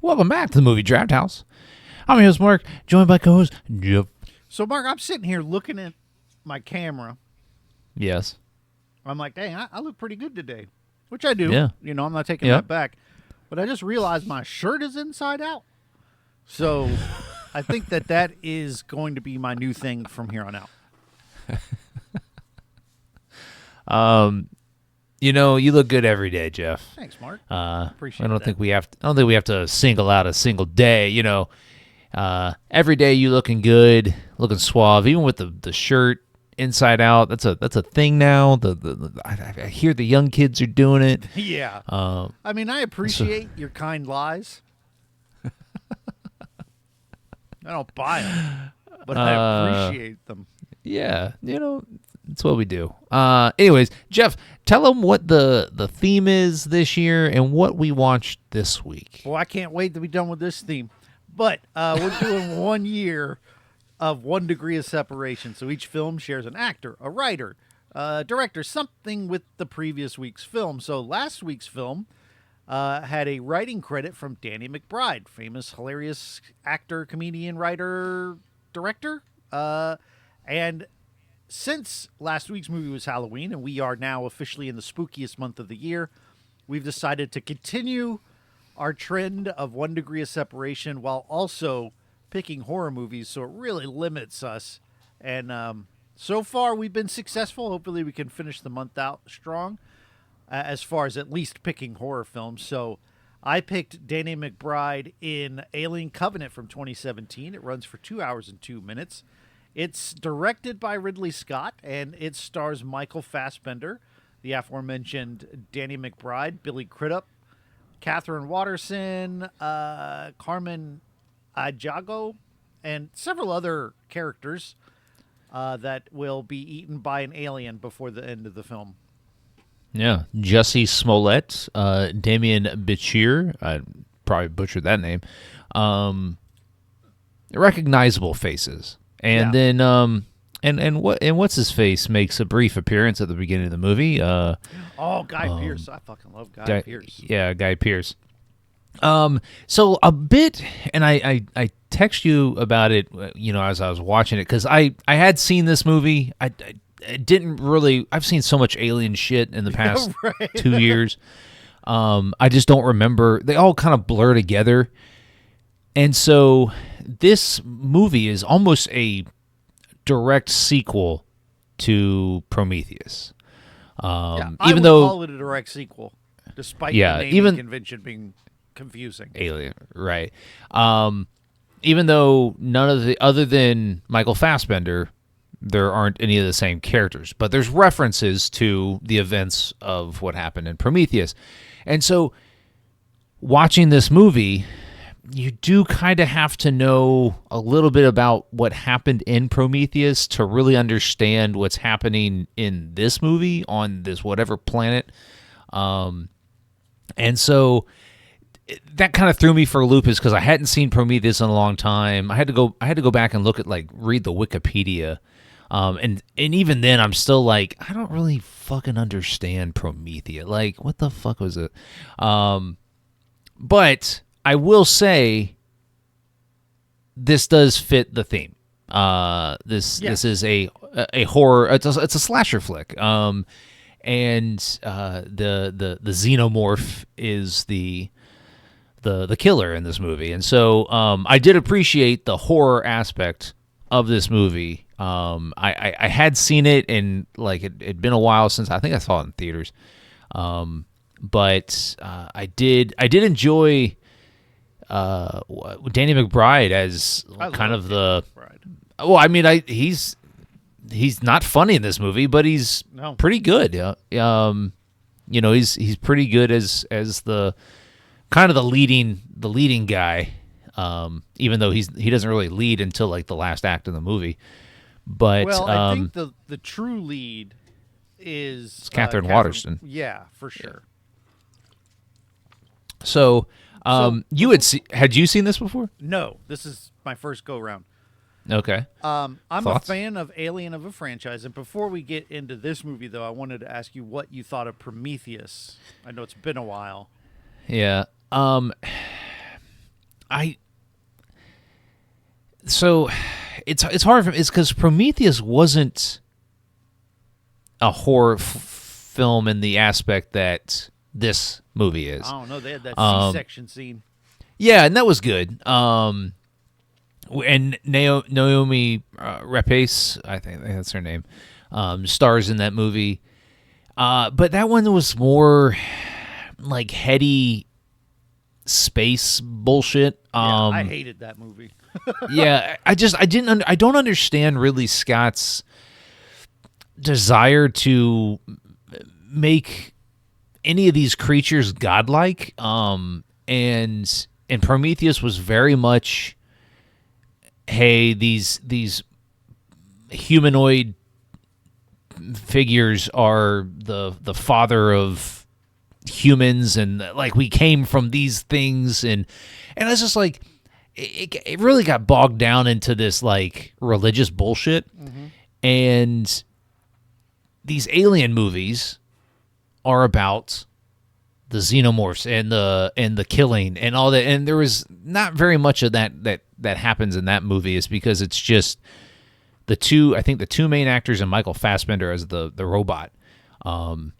Welcome back to the Movie Draft House. I'm your host, Mark, joined by co-host Jeff. So, Mark, I'm sitting here looking at my camera. Yes. I'm like, dang, I look pretty good today, which I do. Yeah. You know, I'm not taking that back. But I just realized my shirt is inside out. So I think that is going to be my new thing from here on out. You know, you look good every day, Jeff. Thanks, Mark. Appreciate I don't that. think we have to single out a single day. You know, every day you looking good, looking suave, even with the shirt inside out. That's a thing now. I hear the young kids are doing it. Yeah. I mean, I appreciate your kind lies. I don't buy them, but I appreciate them. Yeah, you know, that's what we do. Anyways, Jeff, tell them what the theme is this year and what we watched this week. Well, I can't wait to be done with this theme. But we're doing 1 year of 1 degree of separation. So each film shares an actor, a writer, a director, something with the previous week's film. So last week's film had a writing credit from Danny McBride, famous, hilarious actor, comedian, writer, director. And since last week's movie was Halloween, and we are now officially in the spookiest month of the year, we've decided to continue our trend of 1 degree of separation while also picking horror movies, so it really limits us. And so far, we've been successful. Hopefully, we can finish the month out strong as far as at least picking horror films. So I picked Danny McBride in Alien Covenant from 2017. It runs for 2 hours and 2 minutes. It's directed by Ridley Scott, and it stars Michael Fassbender, the aforementioned Danny McBride, Billy Crudup, Katherine Waterston, Carmen Ajago, and several other characters that will be eaten by an alien before the end of the film. Yeah, Jussie Smollett, Damien Bichir, I probably butchered that name. Recognizable faces. And then and what's his face makes a brief appearance at the beginning of the movie. Guy Pearce. I fucking love Guy Pearce. Yeah, Guy Pearce. So a bit, and I text you about it, you know, as I was watching it, because I had seen this movie. I didn't really. I've seen so much alien shit in the past 2 years. I just don't remember. They all kind of blur together. And so this movie is almost a direct sequel to Prometheus. I even would though call it a direct sequel, despite the naming convention being confusing. Alien, right? Even though none of the other than Michael Fassbender, there aren't any of the same characters, but there's references to the events of what happened in Prometheus, and so watching this movie, you do kind of have to know a little bit about what happened in Prometheus to really understand what's happening in this movie on this whatever planet. And so that kind of threw me for a loop, is because I hadn't seen Prometheus in a long time. I had to go back and look at, like, read the Wikipedia. And even then I'm still like, I don't really fucking understand Prometheus. Like, what the fuck was it? But I will say this does fit the theme. This is a horror. It's a slasher flick. And the xenomorph is the killer in this movie. And so I did appreciate the horror aspect of this movie. I had seen it, and like it'd been a while since I think I saw it in theaters. But I did enjoy Danny McBride as kind of the. Well, I mean, he's not funny in this movie, but he's pretty good. You know, he's pretty good as the kind of the leading guy. Even though he doesn't really lead until like the last act of the movie. But I think the true lead is Katherine Waterston. Yeah, for sure. So had you seen this before? No, this is my first go round. Okay. I'm Thoughts? a fan of Alien of a franchise, and before we get into this movie, though, I wanted to ask you what you thought of Prometheus. I know it's been a while. Yeah. I so it's hard for me. It's because Prometheus wasn't a horror film in the aspect that this movie is. I don't know. They had that C-section scene. Yeah, and that was good. And Naomi Rapace, I think that's her name, stars in that movie. But that one was more like heady space bullshit. I hated that movie. Yeah, I don't understand Ridley Scott's desire to make any of these creatures godlike. And Prometheus was very much, hey, these humanoid figures are the father of humans, and like we came from these things, and it's just like it really got bogged down into this like religious bullshit. And these alien movies are about the xenomorphs and the killing and all that, and there was not very much of that happens in that movie. Is because it's just the two main actors and Michael Fassbender as the robot, and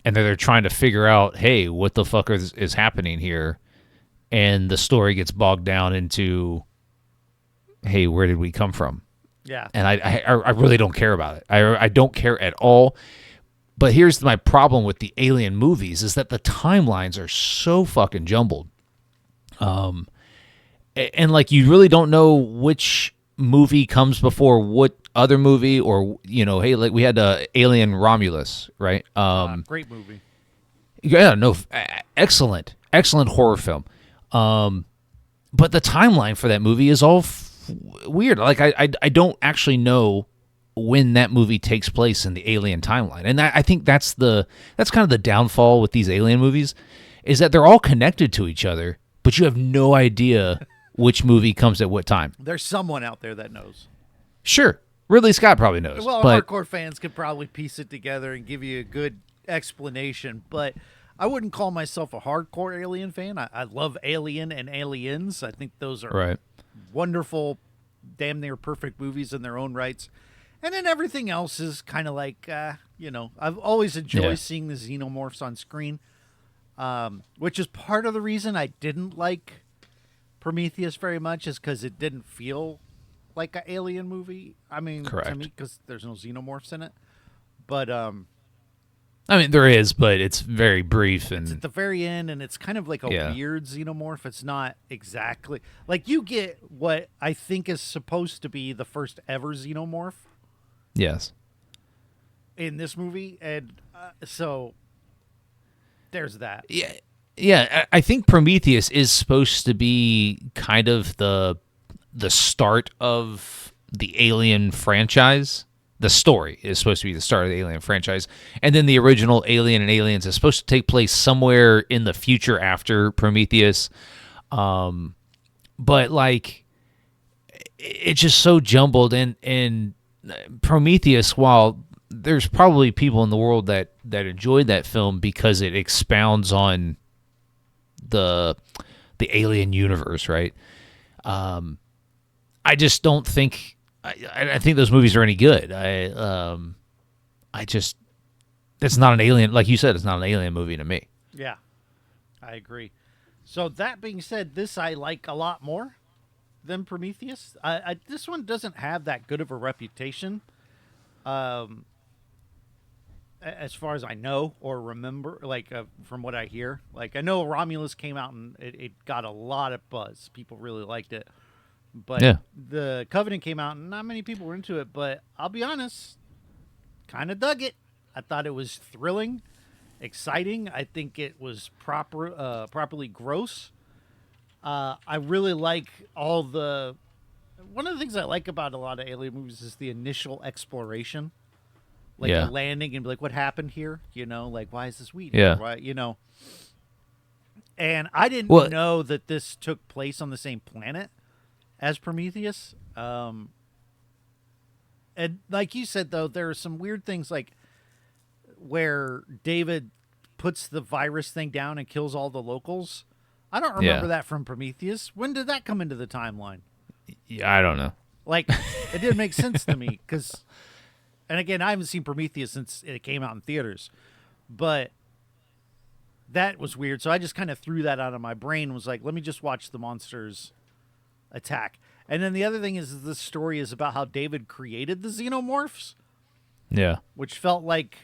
they're trying to figure out, hey, what the fuck is happening here, and the story gets bogged down into, hey, where did we come from? Yeah, and I really don't care about it. I don't care at all. But here's my problem with the Alien movies is that the timelines are so fucking jumbled. And like you really don't know which movie comes before what other movie, or hey, like we had Alien Romulus, right? Great movie. Yeah, no, excellent horror film. But the timeline for that movie is all weird. Like I don't actually know when that movie takes place in the Alien timeline. And I think that's kind of the downfall with these Alien movies, is that they're all connected to each other, but you have no idea which movie comes at what time. There's someone out there that knows. Sure. Ridley Scott probably knows. Well, but hardcore fans could probably piece it together and give you a good explanation, but I wouldn't call myself a hardcore Alien fan. I love Alien and Aliens. I think those are right. wonderful, damn near perfect movies in their own rights. And then everything else is kind of like, I've always enjoyed seeing the xenomorphs on screen, which is part of the reason I didn't like Prometheus very much, is because it didn't feel like an Alien movie. I mean, correct. To me, because there's no xenomorphs in it. But, I mean, there is, but it's very brief. And it's at the very end, and it's kind of like a weird xenomorph. It's not exactly... Like, you get what I think is supposed to be the first ever xenomorph. Yes. In this movie, and so there's that. Yeah. I think Prometheus is supposed to be kind of the start of the Alien franchise. The story is supposed to be the start of the Alien franchise, and then the original Alien and Aliens is supposed to take place somewhere in the future after Prometheus. But like, it's just so jumbled, and Prometheus, while there's probably people in the world that enjoyed that film because it expounds on the alien universe, right? I just don't think I think those movies are any good. It's not an Alien, like you said, it's not an Alien movie to me. Yeah, I agree. So that being said, this I like a lot more than Prometheus. This one doesn't have that good of a reputation, as far as I know or remember, from what I hear. Like, I know Romulus came out and it got a lot of buzz. People really liked it. But the Covenant came out and not many people were into it. But I'll be honest, kind of dug it. I thought it was thrilling, exciting. I think it was properly gross. I really like all the... One of the things I like about a lot of Alien movies is the initial exploration. Like the landing and be like, what happened here? Like, why is this wheat? Yeah. Why, And I didn't know that this took place on the same planet as Prometheus. And like you said, though, there are some weird things like where David puts the virus thing down and kills all the locals. I don't Yeah. remember that from Prometheus. When did that come into the timeline? Yeah, I don't know. Like, it didn't make sense to me because, and again, I haven't seen Prometheus since it came out in theaters, but that was weird. So I just kind of threw that out of my brain. Was like, let me just watch the monsters attack. And then the other thing is this story is about how David created the xenomorphs, Yeah. which felt like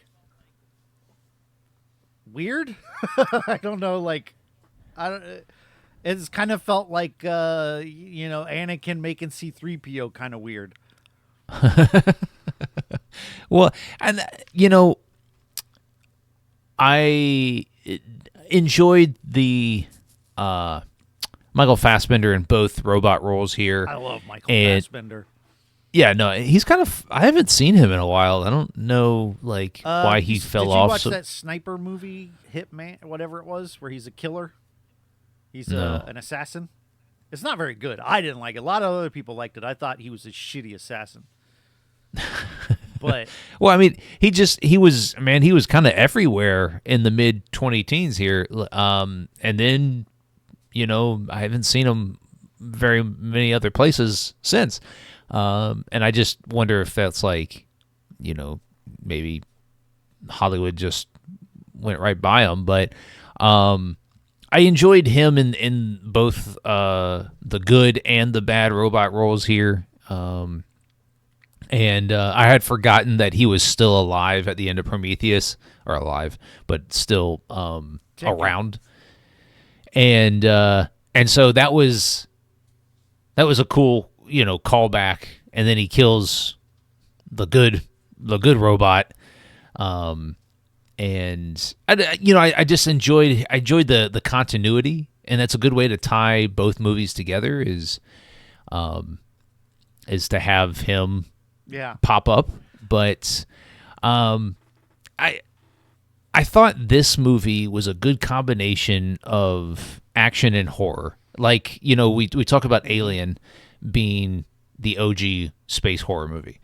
weird. I don't know, like, I don't. It's kind of felt like Anakin making C-3PO kind of weird. Well, and I enjoyed the Michael Fassbender in both robot roles here. I love Michael Fassbender. Yeah, no, he's kind of. I haven't seen him in a while. I don't know, like, why he fell off. Did you watch that sniper movie, Hitman, whatever it was, where he's a killer? He's an assassin. It's not very good. I didn't like it. A lot of other people liked it. I thought he was a shitty assassin. But well, I mean, he was kind of everywhere in the mid 20-teens here. And then, I haven't seen him very many other places since. And I just wonder if that's like, maybe Hollywood just went right by him. But I enjoyed him in both the good and the bad robot roles here. And I had forgotten that he was still alive at the end of Prometheus, or alive, but still around. And so that was a cool, callback. And then he kills the good robot. And I just enjoyed the continuity, and that's a good way to tie both movies together is to have him pop up. But I thought this movie was a good combination of action and horror. Like, we talk about Alien being the OG space horror movie.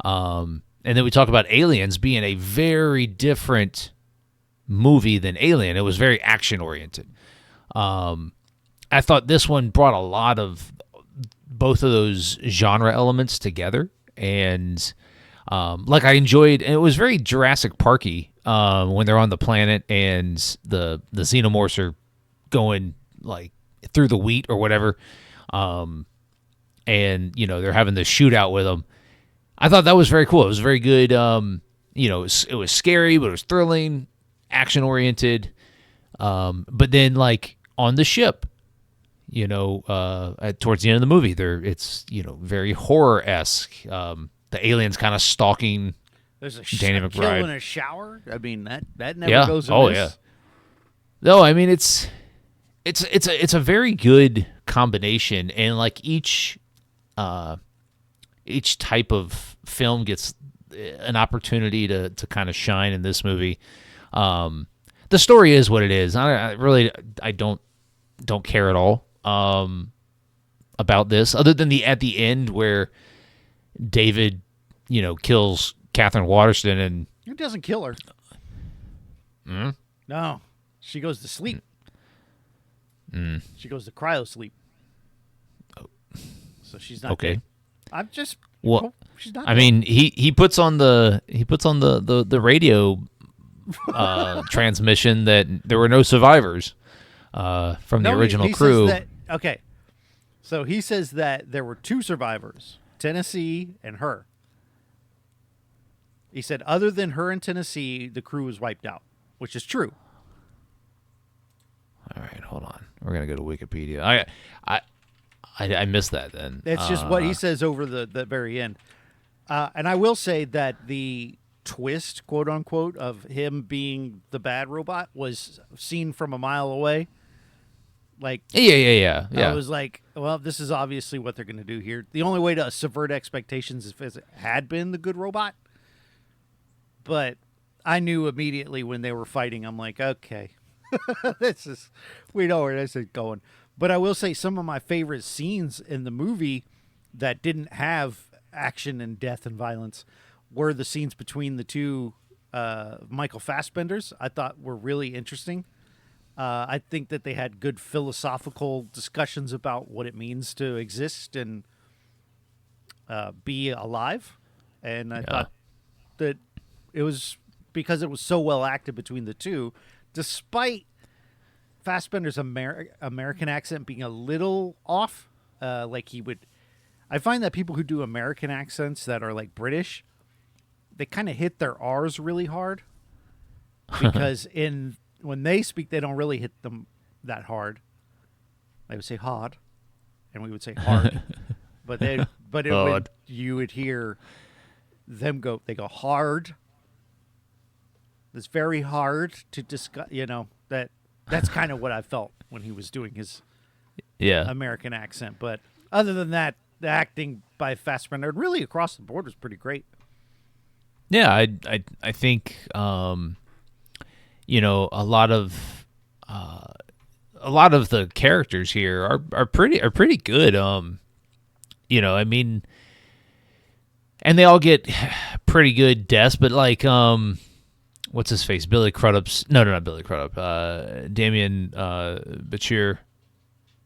And then we talk about Aliens being a very different movie than Alien. It was very action-oriented. I thought this one brought a lot of both of those genre elements together. And I enjoyed, and it was very Jurassic Parky when they're on the planet and the xenomorphs are going like through the wheat or whatever. And, they're having this shootout with them. I thought that was very cool. It was very good. It was scary, but it was thrilling, action-oriented. But then, like, on the ship, towards the end of the movie, it's very horror-esque. The alien's kind of stalking there's a Danny McBride. kill in a shower. I mean, that never goes amiss. Oh, yeah. No, I mean, it's a very good combination, and like each type of film gets an opportunity to kind of shine in this movie. The story is what it is. I don't care at all about this, other than at the end where David, kills Katherine Waterston and he doesn't kill her. Mm? No, she goes to sleep. She goes to cryo sleep. So she's not okay. dead. I'm just she's not. I mean, he puts on the radio transmission that there were no survivors from the original crew. Says that, okay, so he says that there were 2 survivors, Tennessee and her. He said other than her and Tennessee, the crew was wiped out, which is true. All right, hold on. We're gonna go to Wikipedia. I missed that then. It's just what he says over the very end. And I will say that the twist, quote unquote, of him being the bad robot was seen from a mile away. Like, yeah. I was like, well, this is obviously what they're going to do here. The only way to subvert expectations is if it had been the good robot. But I knew immediately when they were fighting, I'm like, okay, we know where this is going. But I will say some of my favorite scenes in the movie that didn't have action and death and violence were the scenes between the 2 Michael Fassbenders. I thought were really interesting. I think that they had good philosophical discussions about what it means to exist and be alive. And I thought that it was because it was so well acted between the two, despite Fassbender's American accent being a little off. Like he would, I find that people who do American accents that are like British, they kind of hit their R's really hard because when they speak, they don't really hit them that hard. They would say hard, and we would say hard, you would hear them go. They go hard. It's very hard to discuss. That's kind of what I felt when he was doing his American accent. But other than that, the acting by Fassbender really across the board was pretty great. Yeah, I think a lot of the characters here are pretty good. I mean, and they all get pretty good deaths, but like what's his face? Billy Crudup's not Billy Crudup. Damien Bachir.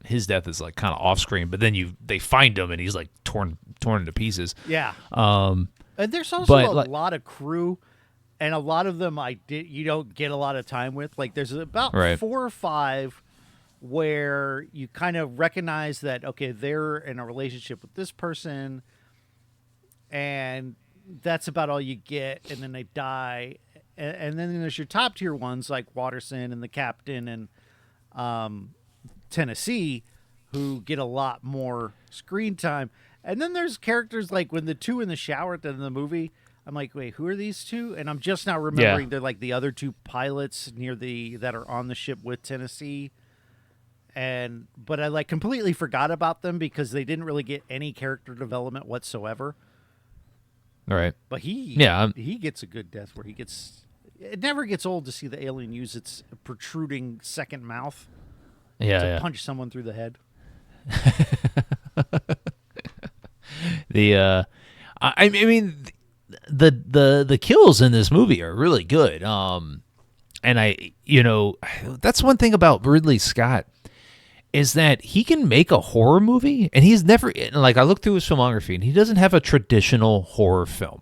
His death is like kind of off screen, but then they find him and he's like torn into pieces. Yeah. And there's also a lot of crew, and a lot of them you don't get a lot of time with. Like there's about 4 or 5 where you kind of recognize that okay, they're in a relationship with this person, and that's about all you get, and then they die. And then there's your top tier ones like Waterston and the captain and Tennessee, who get a lot more screen time. And then there's characters like when the two in the shower at the end of the movie, I'm like, wait, who are these two? And I'm just now remembering they're like the other 2 pilots that are on the ship with Tennessee. But I like completely forgot about them because they didn't really get any character development whatsoever. All right. But he gets a good death where it never gets old to see the alien use its protruding second mouth to punch someone through the head. I mean, the kills in this movie are really good. And that's one thing about Ridley Scott is that he can make a horror movie, and he's never like I looked through his filmography, and he doesn't have a traditional horror film.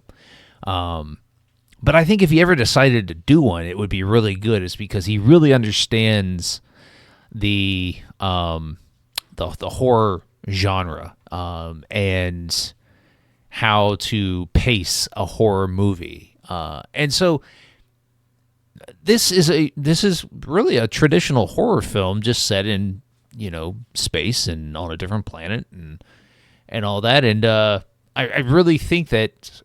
But I think if he ever decided to do one, it would be really good. It's because he really understands the horror genre and how to pace a horror movie. And so this is really a traditional horror film just set in space and on a different planet and all that. And I really think that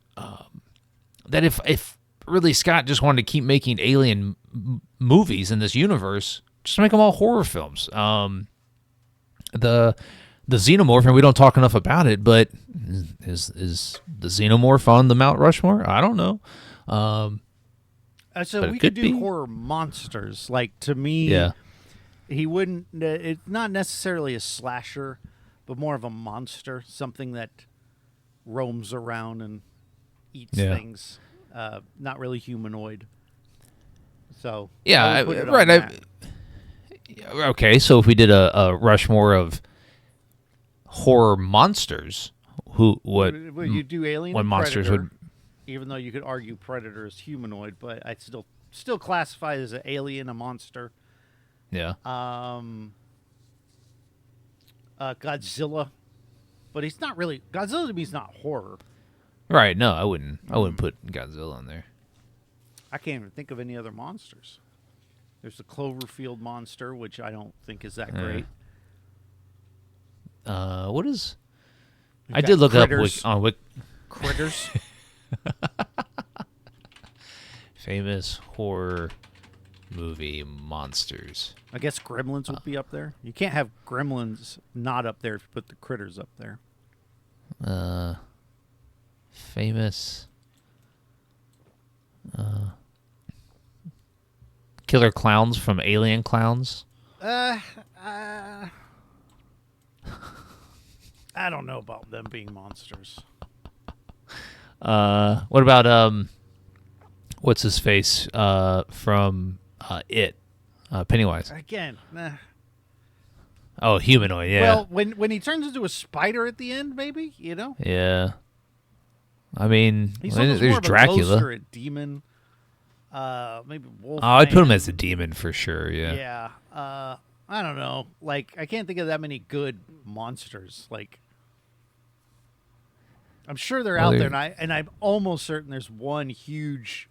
that if Ridley Scott just wanted to keep making alien movies in this universe, just make them all horror films. The xenomorph, and we don't talk enough about it, but is the xenomorph on the Mount Rushmore? I don't know. So we could do horror monsters. Like, to me, he wouldn't. It's not necessarily a slasher, but more of a monster, something that roams around and eats things. Not really humanoid. So right. Okay, so if we did a Rushmore of horror monsters, what you do Alien? What and monsters Predator, would? Even though you could argue Predator is humanoid, but I still classify it as an alien, a monster. Yeah. Godzilla, but he's not really Godzilla to me. Is not horror. Right. No, I wouldn't put Godzilla in there. I can't even think of any other monsters. There's the Cloverfield monster, which I don't think is that great. What is? I did look Critters. up on Critters. Famous horror movie monsters. I guess Gremlins would be up there. You can't have Gremlins not up there if you put the Critters up there. Famous killer clowns from Alien Clowns. I don't know about them being monsters. What about what's his face from It? Pennywise. Again, nah. Oh, humanoid. Yeah. Well, when he turns into a spider at the end, maybe, Yeah. I mean, he's almost there's more of a Dracula. ghost or a demon. Maybe wolf. Oh, I'd put him as a demon for sure. Yeah. Yeah. I don't know. Like, I can't think of that many good monsters. Like, I'm sure they're out there, and I'm almost certain there's one huge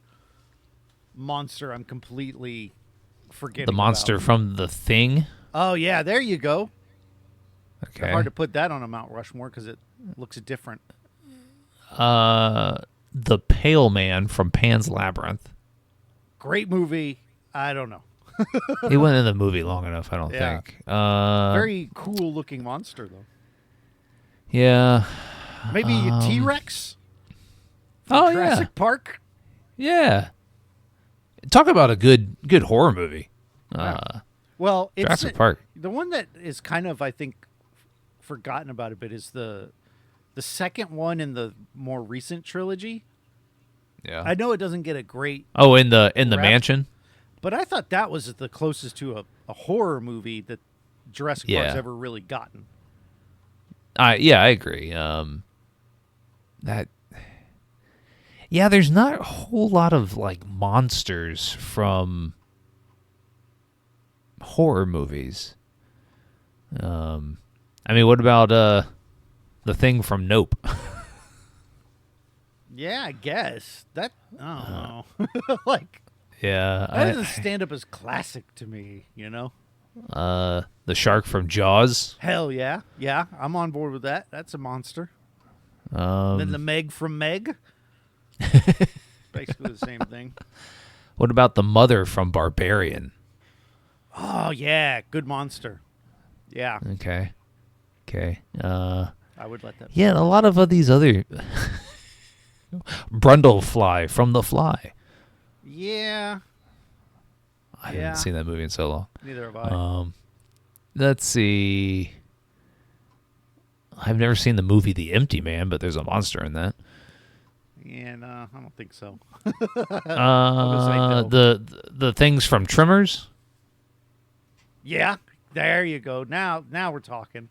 monster I'm completely forgetting. The monster about. from The Thing. Oh yeah, there you go. Okay. Hard to put that on a Mount Rushmore because it looks different. The Pale Man from Pan's Labyrinth. Great movie. I don't know. He wasn't in the movie long enough, I don't Yeah. think. Very cool looking monster though. Yeah. Maybe a T-Rex. Oh Jurassic Park. yeah. Talk about a good horror movie. Well, it's Jurassic Park. The one that is kind of, I think, forgotten about a bit is the second one in the more recent trilogy. Yeah. I know it doesn't get a great, Oh, in the rep, mansion. but I thought that was the closest to a horror movie that Jurassic Park's ever really gotten. Yeah, I agree. There's not a whole lot of like monsters from horror movies. I mean, what about the Thing from Nope? Yeah, I guess that. I don't know. Like, Yeah, that doesn't stand up as classic to me. the shark from Jaws. Hell yeah, yeah, I'm on board with that. That's a monster. Then the Meg from Meg. Basically the same thing. What about the mother from Barbarian? Oh yeah, good monster. Yeah, Okay. I would let that. Yeah, a lot of these other Brundlefly from The Fly. Yeah, I haven't seen that movie in so long. neither have I. Let's see. I've never seen the movie The Empty Man, but there's a monster in that. Yeah, no, I don't think so. The things from Tremors. Yeah, there you go. Now we're talking.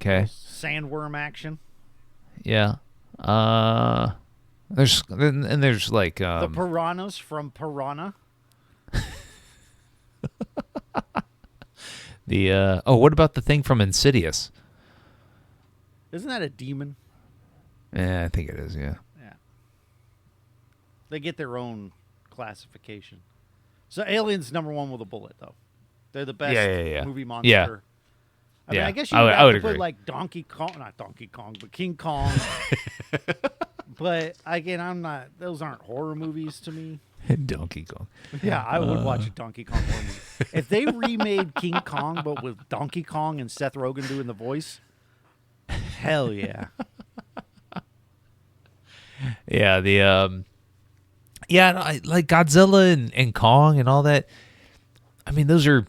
Okay. Sandworm action. Yeah. There's like The piranhas from Piranha. what about the thing from Insidious? Isn't that a demon? Yeah, I think it is. Yeah. Yeah. They get their own classification. So Aliens #1 with a bullet, though. They're the best movie monster. Yeah. I mean, Yeah. I guess you I would have to put agree. like Donkey Kong, not Donkey Kong, but King Kong. But again, I'm not. Those aren't horror movies to me. Donkey Kong. Yeah, I would watch a Donkey Kong horror movie. If they remade King Kong, but with Donkey Kong and Seth Rogen doing the voice, hell yeah. Yeah, like Godzilla and Kong and all that. I mean, those are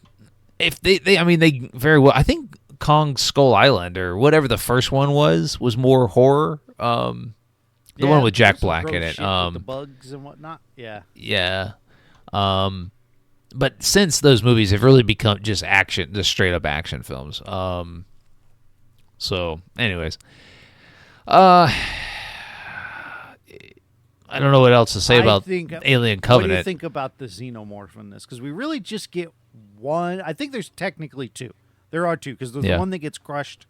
they very well. I think Kong Skull Island or whatever the first one was more horror. The one with Jack Black in it. With the bugs and whatnot. Yeah. Yeah. But since those movies have really become just straight up action films. So, anyways, I don't know what else to say about Alien Covenant. What do you think about the xenomorph in this? Because we really just get one. I think there's technically two. There are two because there's one that gets crushed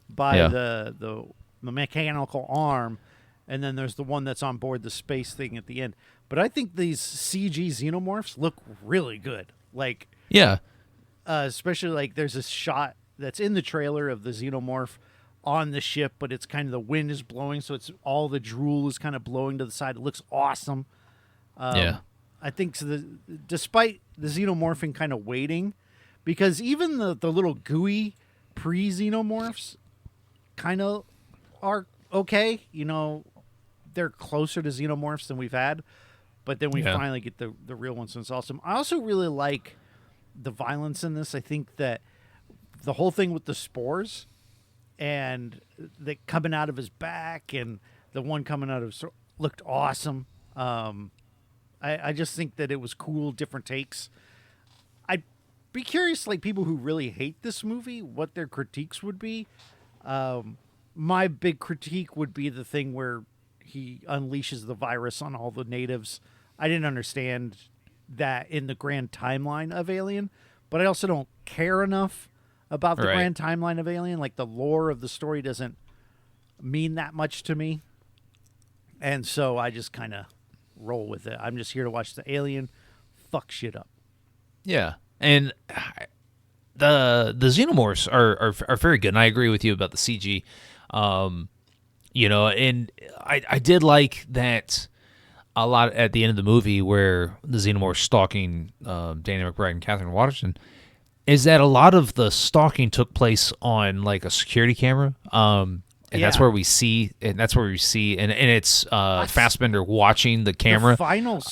by the mechanical arm, and then there's the one that's on board the space thing at the end. But I think these CG xenomorphs look really good. Like, especially like there's a shot that's in the trailer of the xenomorph on the ship, but it's kind of the wind is blowing, so it's all the drool is kind of blowing to the side. It looks awesome. I think so despite the xenomorphing kind of waiting, because even the little gooey pre-xenomorphs kind of are okay. They're closer to xenomorphs than we've had, but then we finally get the real ones, and it's awesome. I also really like the violence in this. I think that the whole thing with the spores and the coming out of his back and the one coming out of his looked awesome. I just think that it was cool, different takes. be curious, like people who really hate this movie, what their critiques would be. My big critique would be the thing where he unleashes the virus on all the natives. I didn't understand that in the grand timeline of Alien, but I also don't care enough about the grand timeline of Alien. Like the lore of the story doesn't mean that much to me. And so I just kind of roll with it. I'm just here to watch the alien fuck shit up. Yeah. And the xenomorphs are very good, and I agree with you about the CG. You know, and I did like that a lot at the end of the movie where the xenomorphs stalking Danny McBride and Katherine Waterston, is that a lot of the stalking took place on like a security camera. And that's where we see, and it's Fassbender watching the camera. The final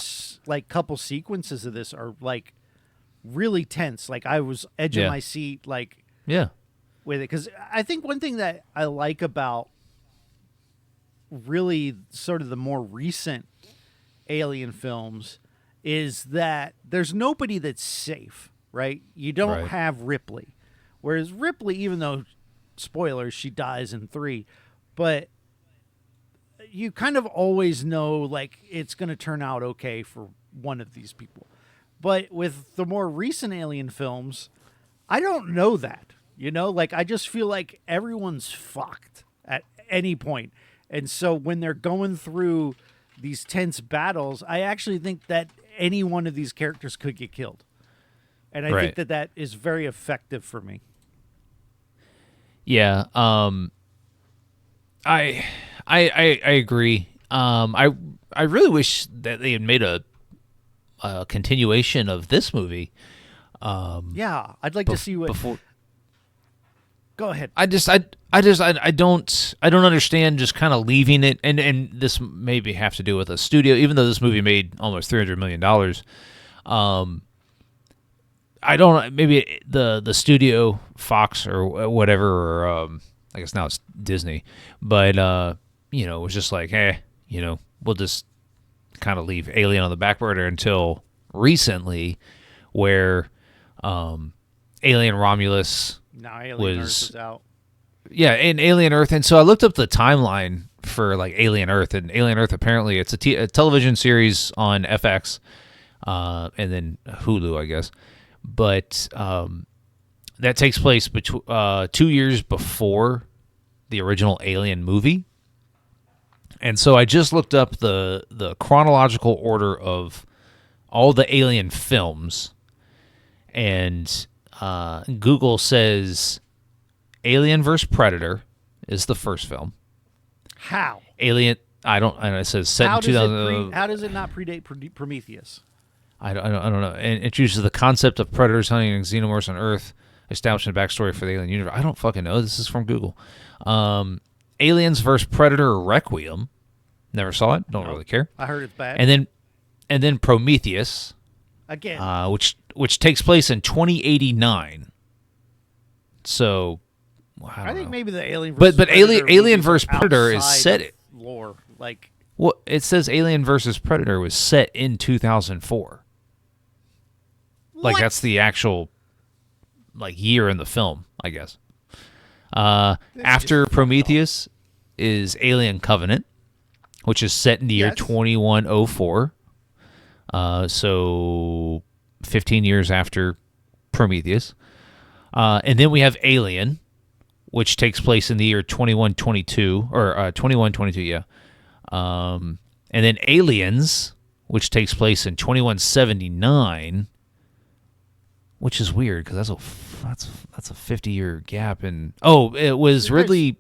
like couple sequences of this are like really tense. Like I was edge of my seat, like with it, because I think one thing that I like about really sort of the more recent Alien films is that there's nobody that's safe, right? You don't have Ripley, whereas Ripley, even though spoilers, she dies in 3, but you kind of always know like it's going to turn out okay for one of these people. But with the more recent Alien films, I don't know that, you know, like I just feel like everyone's fucked at any point. And so when they're going through these tense battles, I actually think that any one of these characters could get killed. And I think that is very effective for me. Yeah, I agree. I really wish that they had made a continuation of this movie. Yeah, I'd like to see what. Before. Go ahead. I don't understand just kind of leaving it, and this maybe have to do with a studio, even though this movie made almost $300 million. I don't. Maybe the studio, Fox or whatever, or I guess now it's Disney. But you know, it was just like, hey, you know, we'll just kind of leave Alien on the back burner until recently, where Alien Romulus Alien Earth is out. Yeah, and Alien Earth, and so I looked up the timeline for like Alien Earth, and Alien Earth apparently it's a television series on FX, and then Hulu, I guess. But that takes place 2 years before the original Alien movie. And so I just looked up the chronological order of all the Alien films, and Google says Alien vs. Predator is the first film. How? Alien, and it says set in 2000. How does it not predate Prometheus? I don't know. And it introduces the concept of predators hunting xenomorphs on Earth, establishing a backstory for the alien universe. I don't fucking know. This is from Google. Aliens vs. Predator Requiem. Never saw it. Don't really care. I heard it's bad. And then Prometheus. Again. Which takes place in 2089. So, I think maybe the Alien vs. Alien vs. Predator is set lore. Like, well, it says Alien vs. Predator was set in 2004. Like that's the actual like year in the film, I guess. After Prometheus is Alien Covenant, which is set in the year 2104. So 15 years after Prometheus. And then we have Alien, which takes place in the year 2122 or 2122, yeah. And then Aliens, which takes place in 2179. Which is weird because that's a 50-year gap. And it was Ridley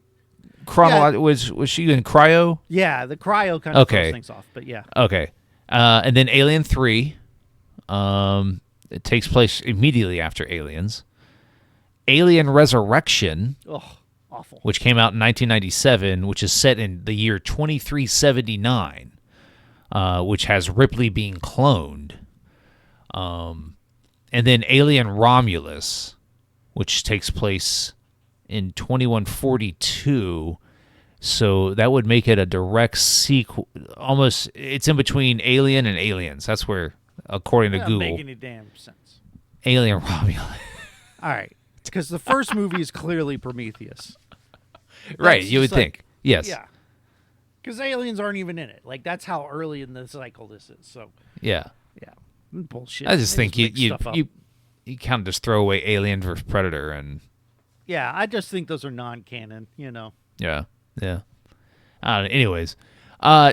was she in Cryo? Yeah, the Cryo kind of throws things off, but yeah. Okay, and then Alien 3, it takes place immediately after Aliens. Alien Resurrection, awful, which came out in 1997, which is set in the year 2379, which has Ripley being cloned. And then Alien Romulus, which takes place in 2142. So that would make it a direct sequel. Almost, it's in between Alien and Aliens. That's where, according to Google. Doesn't make any damn sense. Alien Romulan. All right, because the first movie is clearly Prometheus. Right, That's you would just like- think. Yes. Yeah. Because aliens aren't even in it. Like, that's how early in the cycle this is. So, Yeah. yeah. Bullshit. I just They think make you stuff up. you kind of just throw away Alien versus Predator and Yeah, I just think those are non-canon, you know. yeah. Anyways,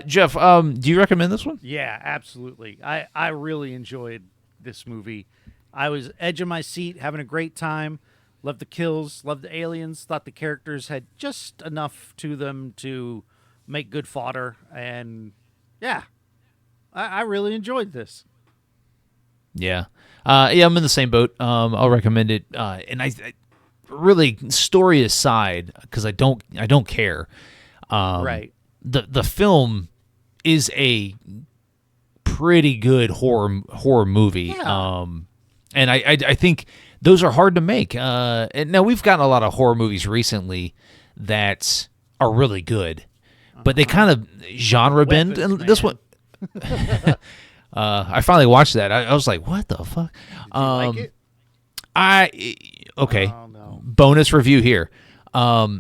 Jeff, do you recommend this one? Yeah, absolutely. I really enjoyed this movie. I was edge of my seat, having a great time. Loved the kills, loved the aliens. Thought the characters had just enough to them to make good fodder. And yeah, I really enjoyed this. Yeah. I'm in the same boat. I'll recommend it. And I really, story aside, because I don't care. Right. The film is a pretty good horror movie. Yeah. And I think those are hard to make. And now we've gotten a lot of horror movies recently that are really good, but they kind of genre bend. Weapons, And this man. one, I finally watched that. I was like, what the fuck? Did you like it? Okay. Oh, no. Bonus review here. I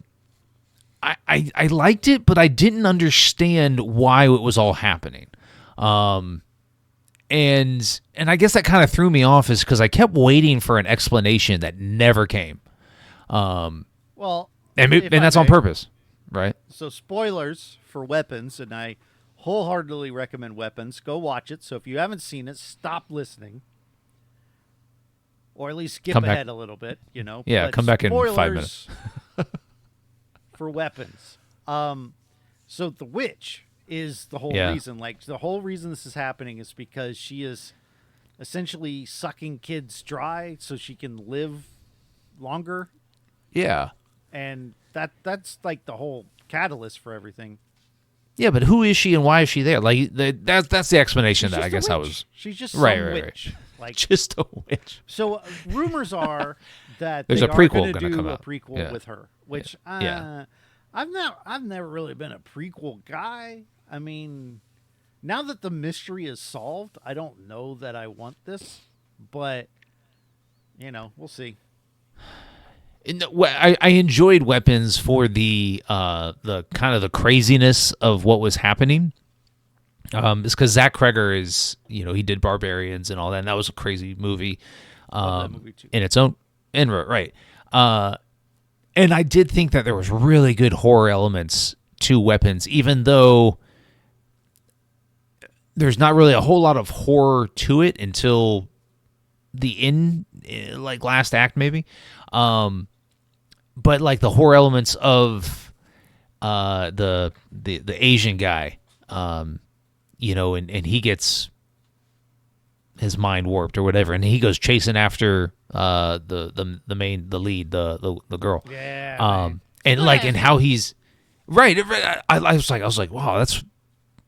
liked it, but I didn't understand why it was all happening. And I guess that kind of threw me off is because I kept waiting for an explanation that never came. Well, And if I that's on may. purpose, right? So spoilers for Weapons, and I wholeheartedly recommend Weapons. Go watch it. So if you haven't seen it, stop listening. Or at least skip Come back. ahead a little bit, you know. Yeah, But come back in 5 spoilers minutes. for Weapons. So the witch is the whole Yeah. reason. Like, the whole reason this is happening is because she is essentially sucking kids dry so she can live longer. Yeah. And that's like the whole catalyst for everything. Yeah, but who is she and why is she there? Like that's the explanation She's that I just a guess I witch. was She's just Right, some right, right. witch. Like, just a witch. so rumors are that There's they a prequel are gonna going to do come a out. prequel Yeah. with her, which Yeah. I've never really been a prequel guy. I mean, now that the mystery is solved, I don't know that I want this, but you know, we'll see. I enjoyed Weapons for the kind of the craziness of what was happening. It's because Zach Kreger is, he did Barbarians and all that, and that was a crazy movie, Love that movie too. in its own, right. And I did think that there was really good horror elements to Weapons, even though there's not really a whole lot of horror to it until the end, like last act maybe. But like the horror elements of the Asian guy, and he gets his mind warped or whatever, and he goes chasing after the lead, the girl. Yeah. Man. And how he's right. I was like, wow,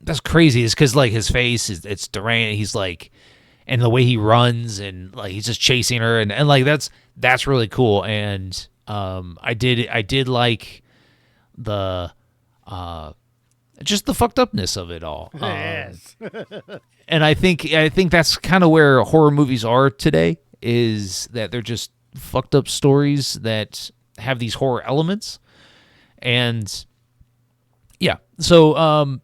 that's crazy. It's because like his face it's deranged. He's like, and the way he runs and like he's just chasing her and like that's really cool. And I did like the just the fucked upness of it all. Yes. And I think that's kind of where horror movies are today, is that they're just fucked up stories that have these horror elements. And yeah, so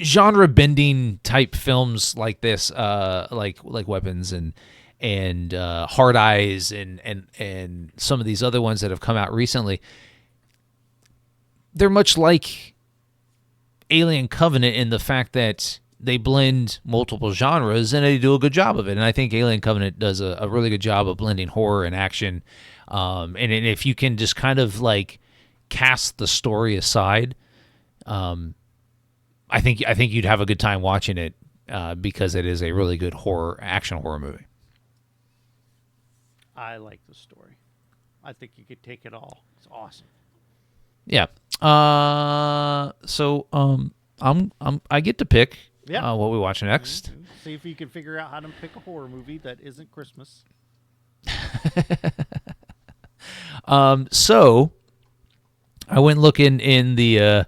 genre bending type films like this, like Weapons and Hard Eyes and some of these other ones that have come out recently, they're much like Alien Covenant in the fact that they blend multiple genres and they do a good job of it. And I think Alien Covenant does a really good job of blending horror and action. And if you can just kind of like cast the story aside, I think you'd have a good time watching it, because it is a really good action horror movie. I like the story. I think you could take it all. It's awesome. Yeah. So I get to pick Yeah. what we watch next. See if you can figure out how to pick a horror movie that isn't Christmas. So I went looking in the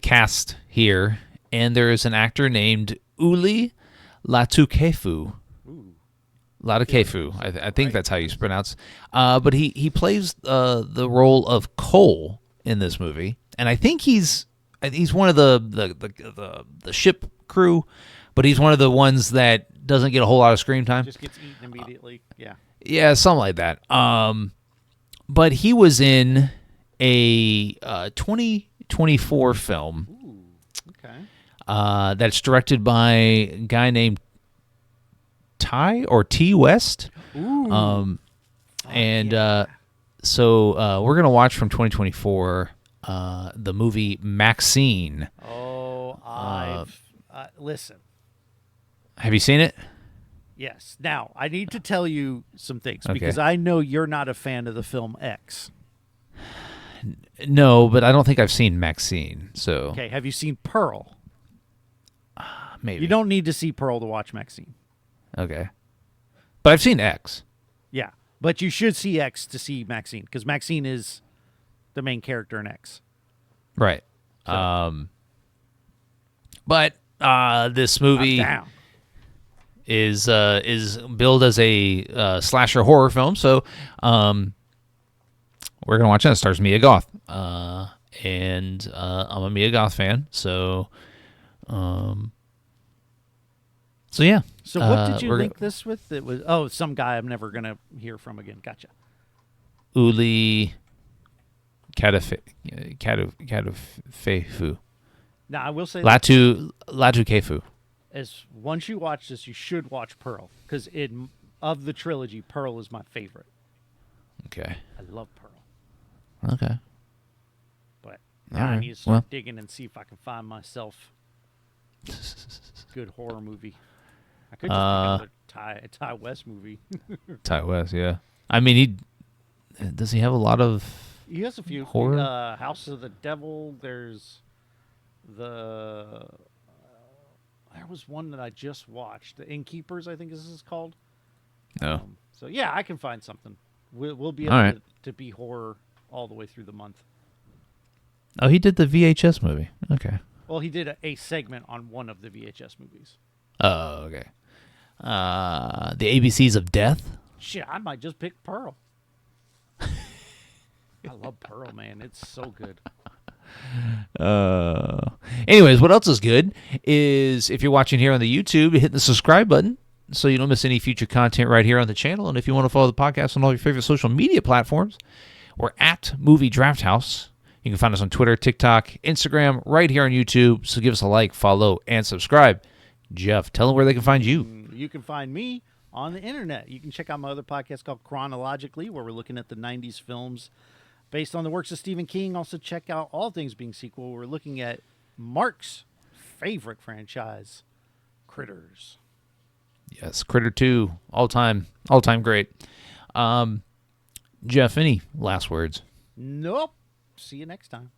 cast here, and there is an actor named Uli Latukefu. Ooh. Kefu. I think that's how you pronounce. But he plays the role of Cole in this movie, and I think he's one of the ship crew, but he's one of the ones that doesn't get a whole lot of screen time. Just gets eaten immediately. Yeah, something like that. But he was in a 2024 film. Ooh, okay. That's directed by a guy named T. West. Ooh. So we're gonna watch from 2024 the movie Maxine. Oh, listen. Have you seen it? Yes. Now, I need to tell you some things Okay. because I know you're not a fan of the film X. No, but I don't think I've seen Maxine. So Okay, have you seen Pearl? maybe You don't need to see Pearl to watch Maxine. Okay, but I've seen X. Yeah, but you should see X to see Maxine because Maxine is the main character in X. Right. So. But this movie I'm down. is billed as a slasher horror film, so we're gonna watch it. It stars Mia Goth, and I'm a Mia Goth fan, so yeah. So what did you link this with? It was some guy I'm never gonna hear from again. Gotcha. Uli Kadafefu. Now I will say Latu Kefu. as once you watch this, you should watch Pearl because of the trilogy, Pearl is my favorite. Okay. I love Pearl, Okay. but All now I right. need to start Well. digging and see if I can find myself a good horror movie. I could just pick another Ty West movie. Ty West, yeah. I mean, does he have a lot of? He has a few. Horror? House of the Devil. There's there was one that I just watched. The Innkeepers, I think this is called. No. So yeah, I can find something. We'll be All able right. to be horror all the way through the month. Oh, he did the VHS movie. Okay. Well, he did a segment on one of the VHS movies. Oh, okay. The ABCs of Death. Shit, I might just pick Pearl. I love Pearl, man. It's so good. Anyways, what else is good is if you're watching here on the YouTube, hit the subscribe button so you don't miss any future content right here on the channel. And if you want to follow the podcast on all your favorite social media platforms, we're at Movie Draft House. You can find us on Twitter, TikTok, Instagram, right here on YouTube. So give us a like, follow, and subscribe. Jeff, tell them where they can find you. You can find me on the internet. You can check out my other podcast called Chronologically, where we're looking at the 90s films based on the works of Stephen King. Also check out All Things Being Sequel. We're looking at Mark's favorite franchise, Critters. Yes, Critter 2, all-time great. Jeff, any last words? Nope. See you next time.